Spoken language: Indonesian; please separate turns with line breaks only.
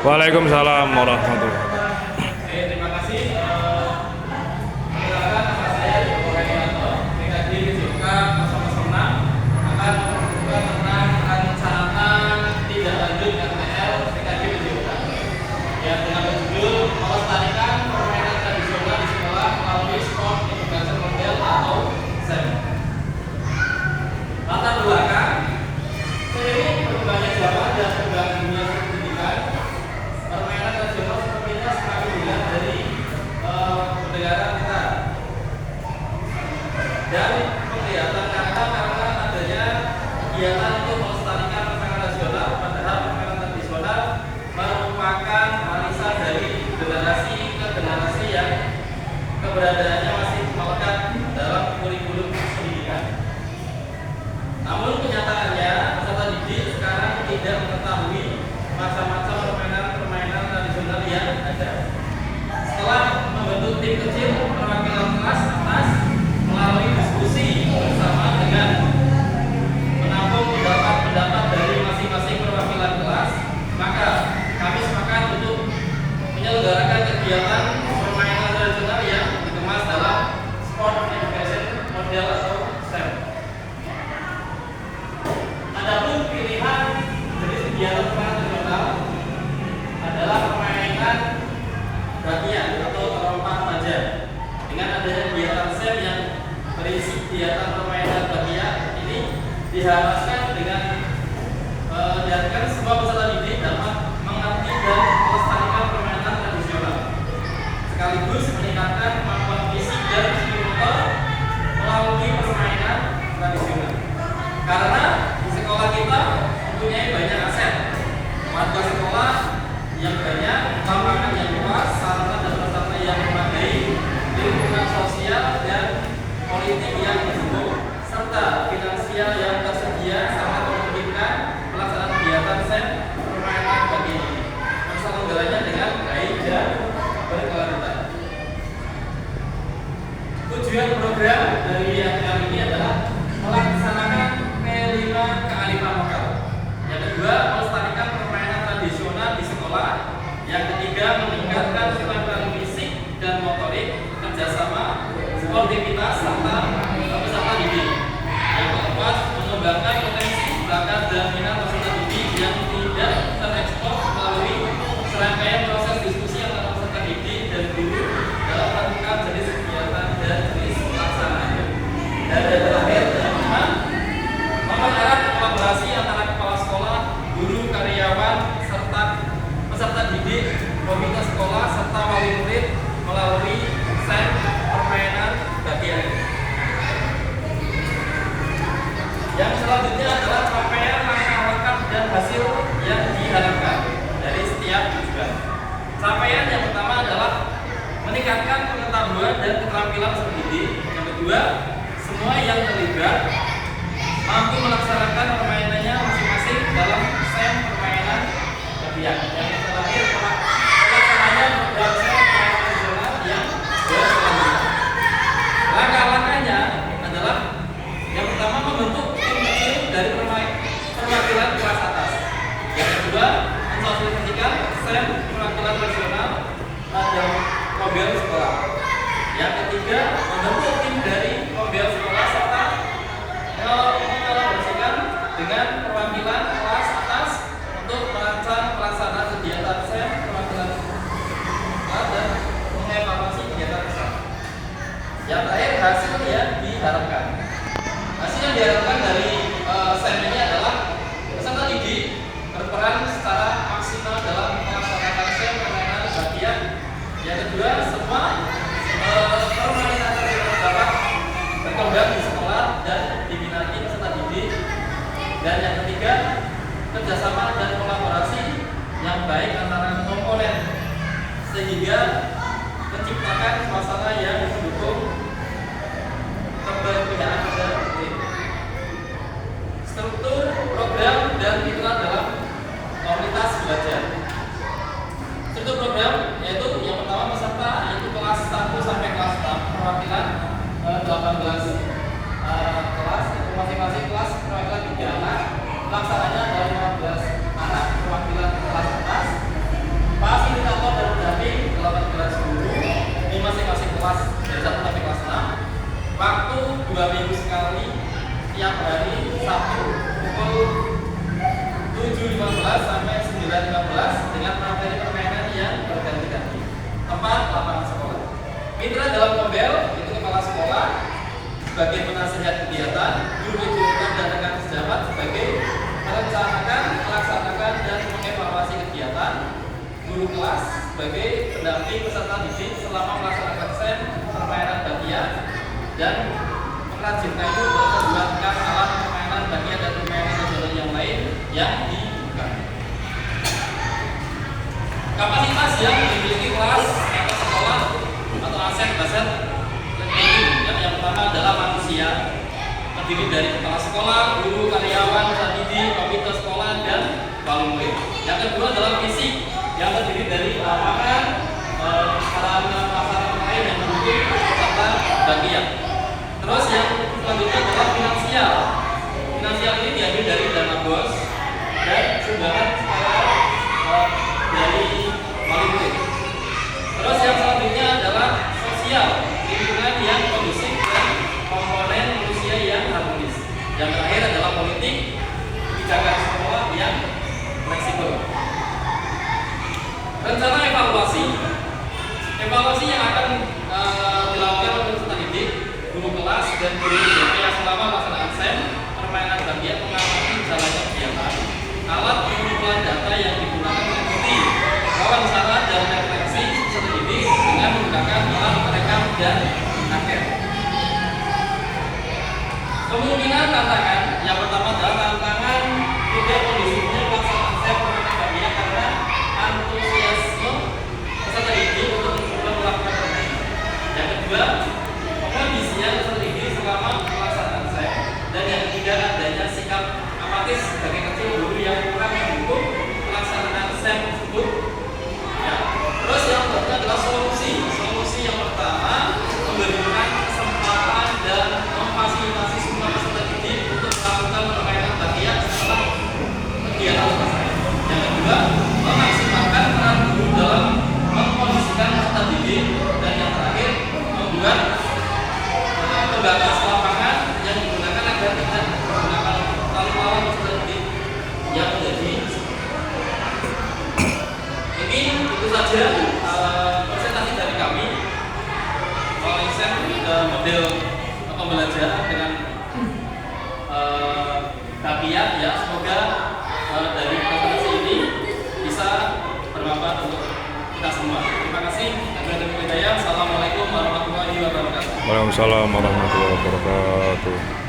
Waalaikumsalam warahmatullahi wabarakatuh.
Terima kasih. Perkenalkan, nama saya Joko Hadianto, PKD GJK 006 akan membuka tentang rancangan tindak lanjut RTL PKD GJK yang dengan berjudul melestarikan permainan tradisional di sekolah melalui sport education model atau SEM. Latar belakang seiring berkembangnya zaman dan perkembangan dunia pendidikan, permainan tradisional sepertinya semakin dilihat dari negara kita dan kelihatan karena adanya kegiatan untuk melestarikan permainan nasional, padahal permainan tradisional merupakan warisan dari generasi ke generasi yang keberadaannya masih melekat dalam kurikulum pendidikan. Namun kenyataannya peserta didik sekarang tidak mengetahui macam-macam permainan tradisional yang ada. Setelah membentuk tim kecil perwakilan kelas atas melalui diskusi bersama dengan menampung pendapat-pendapat dari masing-masing perwakilan kelas, maka kami sepakat untuk menyelenggarakan kegiatan permainan tradisional yang dikemas dalam sport education model atau SEM. Adapun pilihan jenis kegiatan permainan tradisional adalah permainan bagian atau terompak saja. Dengan adanya kegiatan SEM yang berisi kegiatan permainan bagian ini diharapkan diharapkan semua peserta didik dapat mengerti dan melestarikan permainan tradisional, sekaligus meningkatkan kemampuan fisik dan psikomotor melalui permainan tradisional. Karena di sekolah kita mempunyai banyak aset, warga sekolah yang banyak, lapangan yang luas, sarana dan prasarana yang memadai, lingkungan sosial dan politik yang mendukung, serta finansial yang tersedia sangat memungkinkan pelaksanaan kegiatan SEM permainan bagi ini terselenggaranya dengan baik dan berkelanjutan. Tujuan program dari yang ini adalah melaksanakan P5 kearifan lokal. Yang kedua, melestarikan permainan tradisional di sekolah. Yang ketiga, meningkatkan kemampuan fisik dan motorik, kerjasama, sportivitas serta peserta didik. Yang keempat, mengembangkan potensi bakat dan minat peserta didik yang tidak terekspos melalui serangkaian proses diskusi antara peserta didik dan guru dalam melakukan jenis kegiatan dan jenis pelaksanaannya. Dan yang terakhir, yang kelima, mempererat kolaborasi antara kepala sekolah, guru, karyawan, serta peserta didik, komite sekolah, serta wali murid melalui SEM permainan bagian. Yang selanjutnya adalah capaian langkah-langkah dan hasil yang diharapkan dari setiap tujuan. Capaian yang pertama adalah meningkatkan pengetahuan dan keterampilan peserta didik. Yang kedua, semua yang terlibat mampu melaksanakan permainannya masing-masing dalam SEM permainan bagian. Yang terakhir, pelaksanaan program SEM permainan nasional yang berkelanjutan. Langkah-langkahnya adalah yang pertama, membentuk tim kecil dari perwakilan kelas atas. Yang kedua, mensosialisasikan SEM perwakilan nasional pada mobil sekolah. Yang ketiga, membentuk tim dari mobil sekolah serta mengkolaborasikan dengan perwakilan kelas atas untuk merancang pelaksanaan kegiatan SEM perwakilan kelas dan mengevaluasi kegiatan SEM. Yang terakhir, hasil yang diharapkan. Hasil yang diharapkan dari SEM ini adalah peserta didik berperan secara maksimal dalam melaksanakan SEM permainan bagian. Yang kedua, semua permainan tradisional dapat berkembang di sekolah dan diminati peserta didik. Dan yang ketiga, kerjasama dan kolaborasi yang baik antara komponen sehingga menciptakan suasana yang mendukung keberpihakan pada tim. Struktur program dan itulah dalam komunitas belajar. Struktur program yaitu yang pertama peserta yaitu kelas 1 sampai kelas 6 perwakilan 18 kelas, itu masing-masing kelas perwakilan 3 anak, pelaksananya adalah 15 anak perwakilan kelas atas. setiap hari Sabtu pukul 7.15 sampai 9.15 dengan materi permainan yang berganti-ganti. Tempat lapangan sekolah. Mitra dalam Kombel itu kepala sekolah sebagai penasihat kegiatan, guru jurusan dan rekan pejabat sebagai merencanakan, melaksanakan dan mengevaluasi kegiatan, guru kelas sebagai pendamping peserta didik selama melaksanakan SEM, permainan bagian dan pengrajin kayu untuk membuatkan alat permainan bagian dan permainan nasional yang lain yang dibuka. Kapasitas yang dimiliki kelas atau sekolah atau aset yang pertama adalah manusia, terdiri dari kepala sekolah, guru, karyawan, peserta didik, komite sekolah dan wali murid. Yang kedua adalah fisik, yang terdiri dari lapangan, sarana lain yang mendukung serta bagian. Terus yang selanjutnya adalah finansial. Finansial ini diambil dari dana bos dan sumbangan dari wali murid. Terus yang selanjutnya adalah sosial, lingkungan yang kondusif dan komponen manusia yang harmonis. Yang terakhir adalah politik, kebijakan sekolah yang fleksibel. Rencana evaluasi yang akan dilakukan oleh peserta didik, guru kelas dan guru IDP yang selama pelaksanaan SEM, permainan bagian mengamati jalannya kegiatan, alat pengumpulan data yang digunakan mengikuti wawancara dan refleksi peserta didik dengan menggunakan alat perekam dan angket. Kemungkinan tantangan yang pertama adalah tantangan tidak kondusifnya pelaksanaan SEM permainan bagian karena antusiasme peserta didik untuk melakukan permainan. Yang kedua, pengondisian peserta didik selama pelaksanaan SEM. Dan yang ketiga, adanya sikap apatis sebagai kecil guru yang kurang mendukung pelaksanaan SEM tersebut. Ya. Terus yang kedua adalah solusi yang pertama memberikan kesempatan dan memfasilitasi semua peserta didik untuk melakukan permainan bagian setelah kegiatan selesai. Yang kedua, memaksimalkan peran guru dalam mengkondisikan peserta didik. Dan yang terakhir, membuat pembatas lapangan yang digunakan agar tidak menggunakan terlalu lawan peserta didik yang menjadi ini itu saja presentasi dari kami soal SEM model pembelajaran dengan bagian ya. Semoga dari presentasi ini bisa bermanfaat untuk kita semua. Terima kasih. Assalamualaikum warahmatullahi wabarakatuh.
Waalaikumsalam warahmatullahi wabarakatuh.